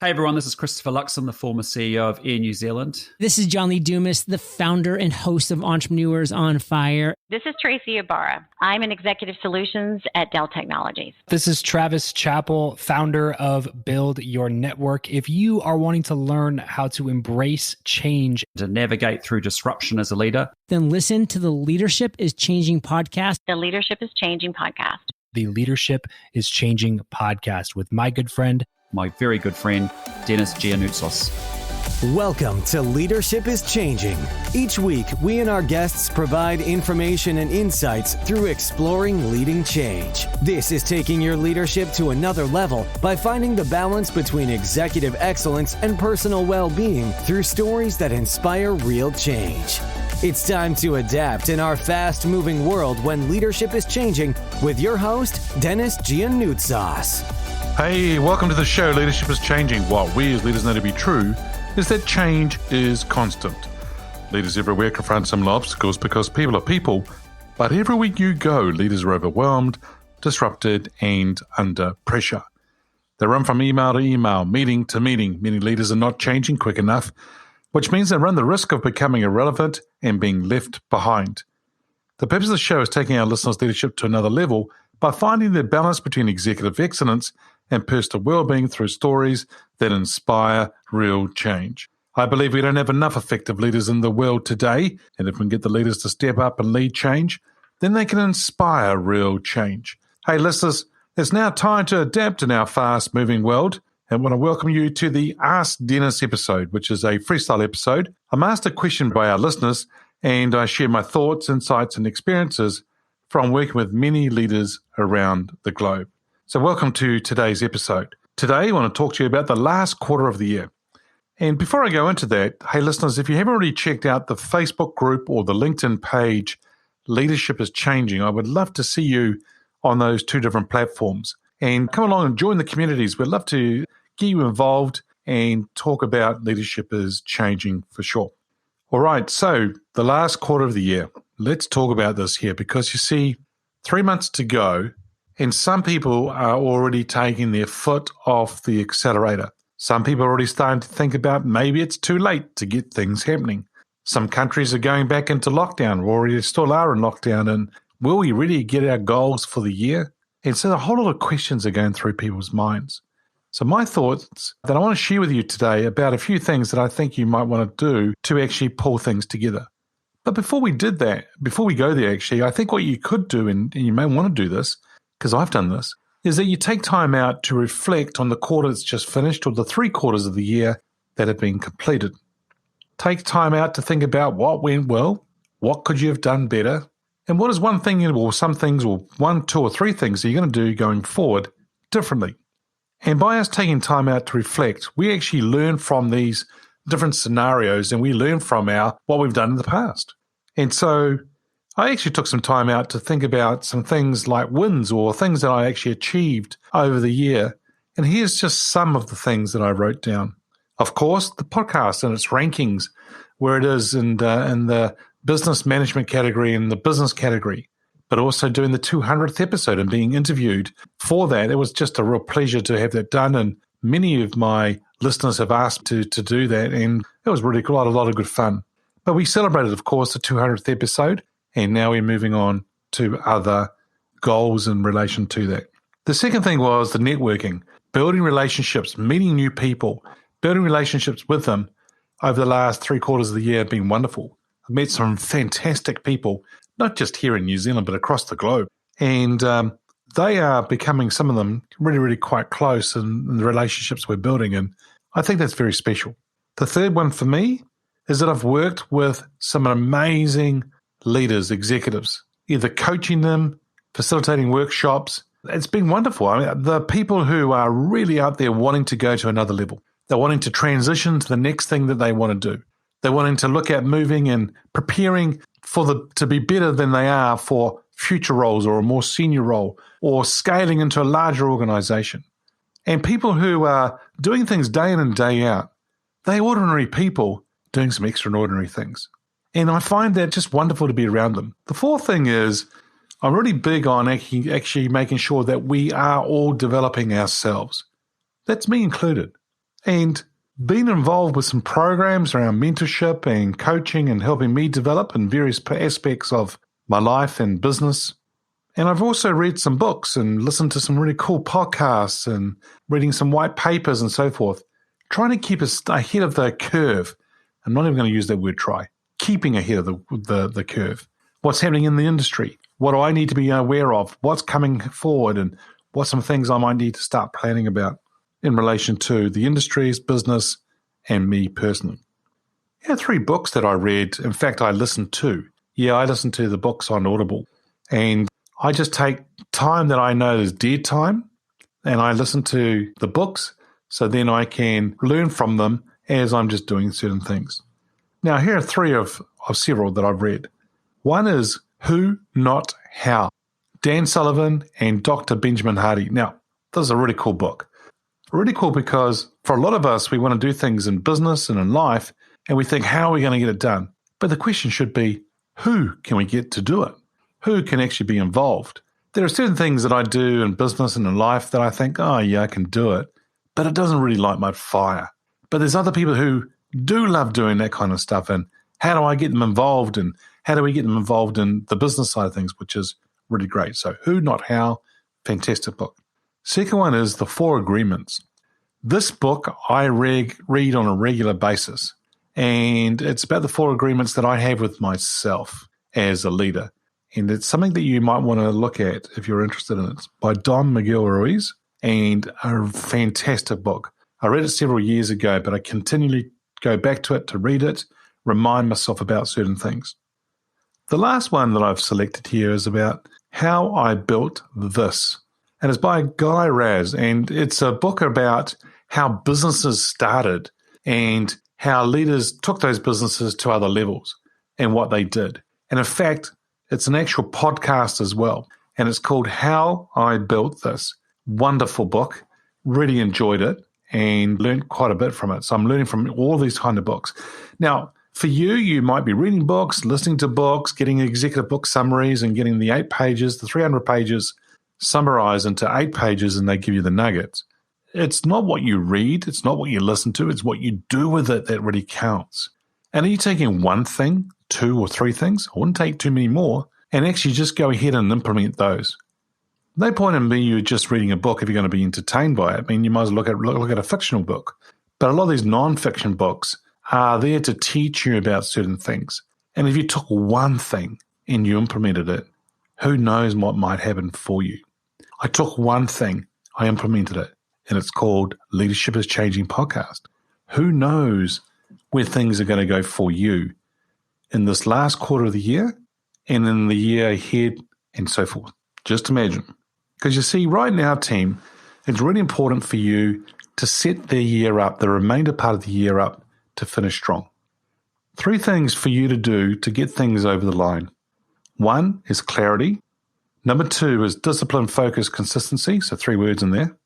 Hey everyone, this is Christopher Luxon, the former CEO of Air New Zealand. This is John Lee Dumas, the founder and host of Entrepreneurs on Fire. This is Tracy Ibarra. I'm in Executive Solutions at Dell Technologies. This is Travis Chappell, founder of Build Your Network. If you are wanting to learn how to embrace change, To navigate through disruption as a leader, then listen to the Leadership is Changing podcast. The Leadership is Changing podcast. the Leadership is Changing podcast with my good friend, my very good friend, Denis Giannoutsos. Welcome to Leadership is Changing. Each week, we and our guests provide information and insights through exploring leading change. This is taking your leadership to another level by finding the balance between executive excellence and personal well-being through stories that inspire real change. It's time to adapt in our fast-moving world when leadership is changing with your host, Denis Giannoutsos. Hey, welcome to the show, Leadership is Changing. What we as leaders know to be true is that change is constant. Leaders everywhere confront similar obstacles because people are people, but everywhere you go, leaders are overwhelmed, disrupted, and under pressure. They run from email to email, meeting to meeting. Many leaders are not changing quick enough, which means they run the risk of becoming irrelevant and being left behind. The purpose of the show is taking our listeners' leadership to another level by finding the balance between executive excellence and personal well-being through stories that inspire real change. I believe we don't have enough effective leaders in the world today, and if we can get the leaders to step up and lead change, then they can inspire real change. Hey listeners, it's now time to adapt in our fast-moving world, and I want to welcome you to the Ask Denis episode, which is a freestyle episode. I'm asked a question by our listeners, and I share my thoughts, insights, and experiences from working with many leaders around the globe. So welcome to today's episode. Today, I want to talk to you about the last quarter of the year. And before I go into that, hey listeners, if you haven't already checked out the Facebook group or the LinkedIn page, Leadership is Changing, I would love to see you on those two different platforms. And come along and join the communities. We'd love to get you involved and talk about Leadership is Changing for sure. All right, so the last quarter of the year. Let's talk about this here because you see, 3 months to go, and some people are already taking their foot off the accelerator. Some people are already starting to think about maybe it's too late to get things happening. Some countries are going back into lockdown, or already still are in lockdown, and will we really get our goals for the year? And so a whole lot of questions are going through people's minds. So my thoughts that I want to share with you today about a few things that I think you might want to do to actually pull things together. But before we go there, actually, I think what you could do, and you may want to do this, because I've done this, is that you take time out to reflect on the quarter that's just finished or the 3 quarters of the year that have been completed. Take time out to think about what went well, what could you have done better, and what is one thing or some things or 1, 2, or 3 things that you're going to do going forward differently. And by us taking time out to reflect, we actually learn from these different scenarios and we learn from what we've done in the past. And so I actually took some time out to think about some things like wins or things that I actually achieved over the year. And here's just some of the things that I wrote down. Of course, the podcast and its rankings, where it is in the business management category and the business category, but also doing the 200th episode and being interviewed for that. It was just a real pleasure to have that done. And many of my listeners have asked to do that. And it was really cool, a lot of good fun. But we celebrated, of course, the 200th episode. And now we're moving on to other goals in relation to that. The second thing was the networking, building relationships, meeting new people, building relationships with them over the last 3 quarters of the year have been wonderful. I've met some fantastic people, not just here in New Zealand, but across the globe. And they are becoming, some of them, really, really quite close in the relationships we're building. And I think that's very special. The third one for me is that I've worked with some amazing leaders, executives, either coaching them, facilitating workshops. It's been wonderful. I mean, the people who are really out there wanting to go to another level, they're wanting to transition to the next thing that they want to do. They're wanting to look at moving and preparing to be better than they are for future roles or a more senior role or scaling into a larger organization. And people who are doing things day in and day out, they're ordinary people doing some extraordinary things. And I find that just wonderful to be around them. The fourth thing is I'm really big on actually making sure that we are all developing ourselves. That's me included. and been involved with some programs around mentorship and coaching and helping me develop in various aspects of my life and business. And I've also read some books and listened to some really cool podcasts and reading some white papers and so forth, trying to keep us ahead of the curve. I'm not even going to use that word try. Keeping ahead of the curve. What's happening in the industry? What do I need to be aware of? What's coming forward? And what some things I might need to start planning about in relation to the industries, business, and me personally. Here are 3 books that I read. In fact, I listened to. I listened to the books on Audible. And I just take time that I know is dead time, and I listen to the books so then I can learn from them as I'm just doing certain things. Now, here are 3 of several that I've read. One is Who, Not How, Dan Sullivan and Dr. Benjamin Hardy. Now, this is a really cool book. Really cool because for a lot of us, we want to do things in business and in life, and we think, how are we going to get it done? But the question should be, who can we get to do it? Who can actually be involved? There are certain things that I do in business and in life that I think, oh yeah, I can do it, but it doesn't really light my fire. But there's other people who do love doing that kind of stuff, and how do I get them involved, and how do we get them involved in the business side of things, which is really great. So Who, Not How, fantastic book. Second one is The 4 Agreements. This book I read on a regular basis, and it's about the 4 agreements that I have with myself as a leader. And it's something that you might want to look at if you're interested in it. It's by Don Miguel Ruiz, and a fantastic book. I read it several years ago, but I continually go back to it to read it, remind myself about certain things. The last one that I've selected here is about How I Built This. And it's by Guy Raz, and it's a book about how businesses started and how leaders took those businesses to other levels and what they did. And in fact, it's an actual podcast as well, and it's called How I Built This. Wonderful book. Really enjoyed it and learned quite a bit from it. So I'm learning from all these kind of books. Now, for you, you might be reading books, listening to books, getting executive book summaries and getting the 8 pages, the 300 pages summarized into 8 pages, and they give you the nuggets. It's not what you read, it's not what you listen to, it's what you do with it that really counts. And are you taking one thing, 2 or 3 things? I wouldn't take too many more, and actually just go ahead and implement those. No point in me you just reading a book if you're going to be entertained by it. I mean, you might as well look at a fictional book. But a lot of these non-fiction books are there to teach you about certain things. And if you took one thing and you implemented it, who knows what might happen for you? I took one thing, I implemented it, and it's called Leadership is Changing Podcast. Who knows where things are going to go for you in this last quarter of the year and in the year ahead and so forth. Just imagine. Because you see, right now, team, it's really important for you to set the year up, the remainder part of the year up, to finish strong. 3 things for you to do to get things over the line. 1 is clarity. Number 2 is discipline, focus, consistency. So 3 words in there.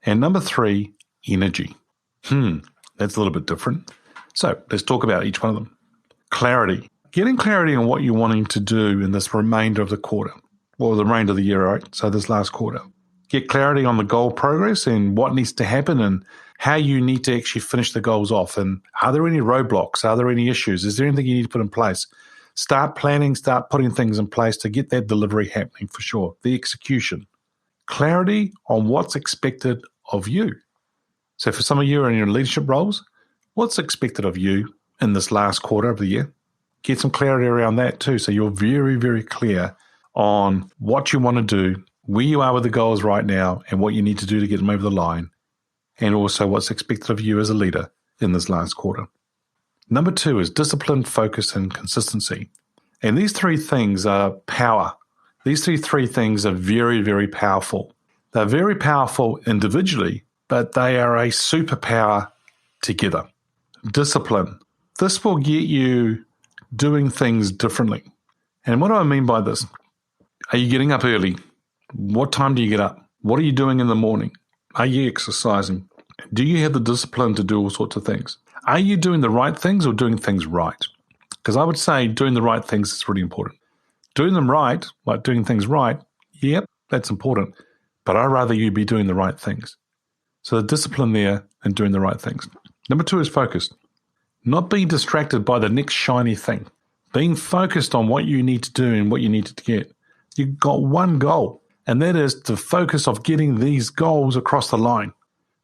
And number 3, energy. That's a little bit different. So let's talk about each one of them. Clarity. Getting clarity on what you're wanting to do in this remainder of the quarter, or the remainder of the year, right? So this last quarter. Get clarity on the goal progress and what needs to happen and how you need to actually finish the goals off. And are there any roadblocks? Are there any issues? Is there anything you need to put in place? Start planning, start putting things in place to get that delivery happening for sure. The execution. Clarity on what's expected of you. So for some of you in your leadership roles, what's expected of you in this last quarter of the year? Get some clarity around that too. So you're very, very clear on what you want to do, where you are with the goals right now, and what you need to do to get them over the line, and also what's expected of you as a leader in this last quarter. Number 2 is discipline, focus, and consistency. And these 3 things are power. These three things are very, very powerful. They're very powerful individually, but they are a superpower together. Discipline. This will get you doing things differently. And what do I mean by this? Are you getting up early? What time do you get up? What are you doing in the morning? Are you exercising? Do you have the discipline to do all sorts of things? Are you doing the right things or doing things right? Because I would say doing the right things is really important. Doing them right, like doing things right, yep, that's important. But I'd rather you be doing the right things. So the discipline there and doing the right things. Number 2 is focused. Not being distracted by the next shiny thing. Being focused on what you need to do and what you need to get. You've got one goal, and that is to focus on getting these goals across the line.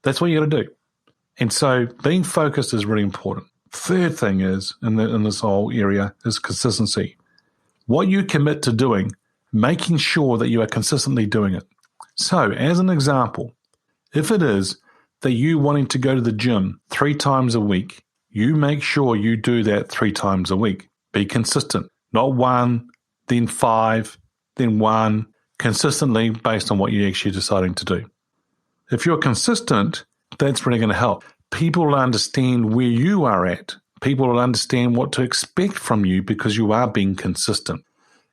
That's what you got to do. And so being focused is really important. Third thing is, in this whole area, is consistency. What you commit to doing, making sure that you are consistently doing it. So, as an example, if it is that you wanting to go to the gym 3 times a week, you make sure you do that 3 times a week. Be consistent. Not 1, then 5, then 1, consistently based on what you're actually deciding to do. If you're consistent, that's really going to help. People will understand where you are at. People will understand what to expect from you because you are being consistent.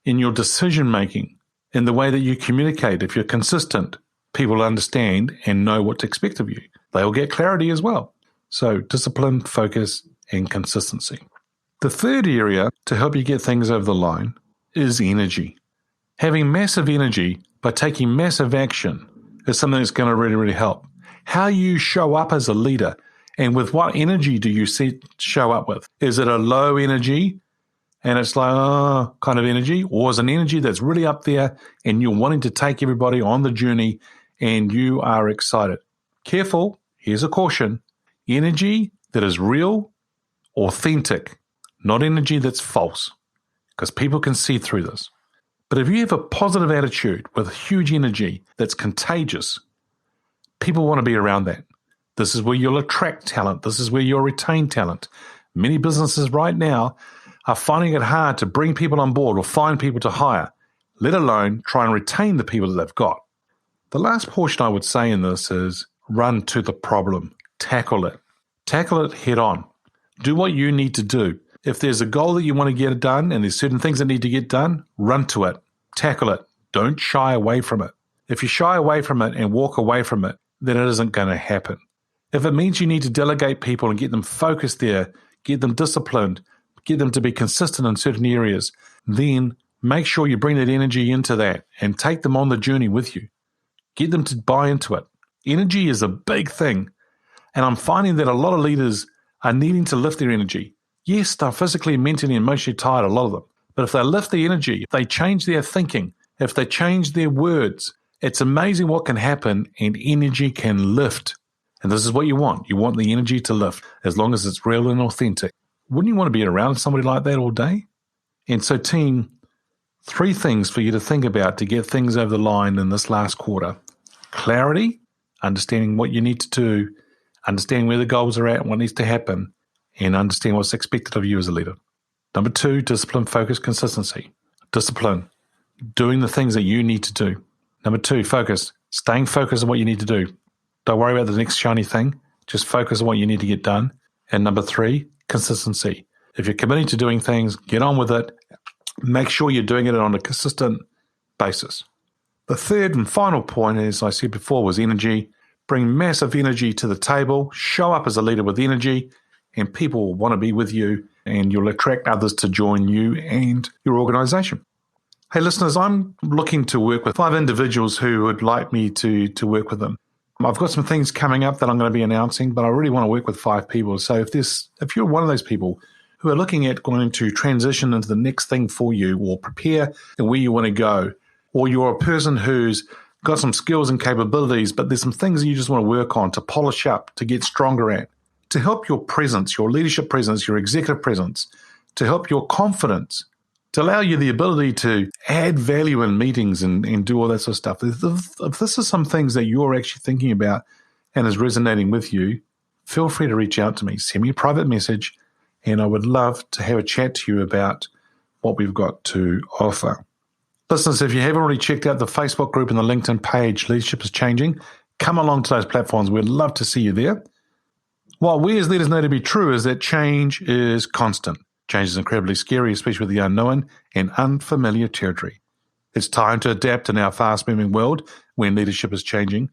In your decision making, in the way that you communicate, if you're consistent, people will understand and know what to expect of you. They'll get clarity as well. So discipline, focus, and consistency. The third area to help you get things over the line is energy. Having massive energy by taking massive action is something that's going to really, really help. How you show up as a leader and with what energy do you show up with? Is it a low energy and it's like, kind of energy? Or is it an energy that's really up there and you're wanting to take everybody on the journey and you are excited? Careful, here's a caution. Energy that is real, authentic, not energy that's false, because people can see through this. But if you have a positive attitude with huge energy that's contagious, people want to be around that. This is where you'll attract talent. This is where you'll retain talent. Many businesses right now are finding it hard to bring people on board or find people to hire, let alone try and retain the people that they've got. The last portion I would say in this is run to the problem. Tackle it. Tackle it head on. Do what you need to do. If there's a goal that you want to get done and there's certain things that need to get done, run to it. Tackle it. Don't shy away from it. If you shy away from it and walk away from it, then it isn't going to happen. If it means you need to delegate people and get them focused there, get them disciplined, get them to be consistent in certain areas, then make sure you bring that energy into that and take them on the journey with you. Get them to buy into it. Energy is a big thing. And I'm finding that a lot of leaders are needing to lift their energy. Yes, they're physically, mentally, and emotionally tired, a lot of them. But if they lift the energy, if they change their thinking, if they change their words, it's amazing what can happen and energy can lift. And this is what you want. You want the energy to lift as long as it's real and authentic. Wouldn't you want to be around somebody like that all day? And so, team, 3 things for you to think about to get things over the line in this last quarter. Clarity, understanding what you need to do, understanding where the goals are at and what needs to happen, and understand what's expected of you as a leader. Number 2, discipline, focus, consistency. Discipline, doing the things that you need to do. Number 2, focus, staying focused on what you need to do. Don't worry about the next shiny thing. Just focus on what you need to get done. And number 3, consistency. If you're committing to doing things, get on with it. Make sure you're doing it on a consistent basis. The third and final point, as I said before, was energy. Bring massive energy to the table. Show up as a leader with energy, and people will want to be with you, and you'll attract others to join you and your organization. Hey, listeners, I'm looking to work with 5 individuals who would like me to work with them. I've got some things coming up that I'm going to be announcing, but I really want to work with 5 people. So if you're one of those people who are looking at going to transition into the next thing for you or prepare and where you want to go, or you're a person who's got some skills and capabilities, but there's some things that you just want to work on to polish up, to get stronger at, to help your presence, your leadership presence, your executive presence, to help your confidence, to allow you the ability to add value in meetings and do all that sort of stuff. If this is some things that you're actually thinking about and is resonating with you, feel free to reach out to me. Send me a private message, and I would love to have a chat to you about what we've got to offer. Listeners, if you haven't already checked out the Facebook group and the LinkedIn page, Leadership is Changing, come along to those platforms. We'd love to see you there. What we as leaders know to be true is that change is constant. Change is incredibly scary, especially with the unknown and unfamiliar territory. It's time to adapt in our fast-moving world when leadership is changing.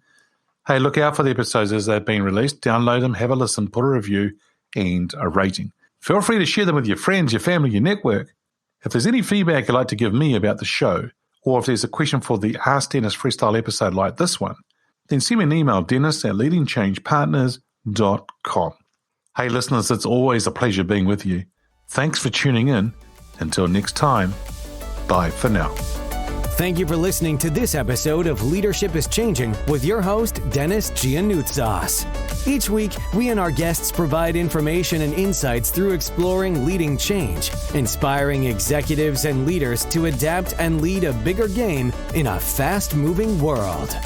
Hey, look out for the episodes as they've been released. Download them, have a listen, put a review, and a rating. Feel free to share them with your friends, your family, your network. If there's any feedback you'd like to give me about the show, or if there's a question for the Ask Denis Freestyle episode like this one, then send me an email, dennis@leadingchangepartners.com. Hey, listeners, it's always a pleasure being with you. Thanks for tuning in. Until next time, bye for now. Thank you for listening to this episode of Leadership is Changing with your host, Denis Giannoutsas. Each week, we and our guests provide information and insights through exploring leading change, inspiring executives and leaders to adapt and lead a bigger game in a fast-moving world.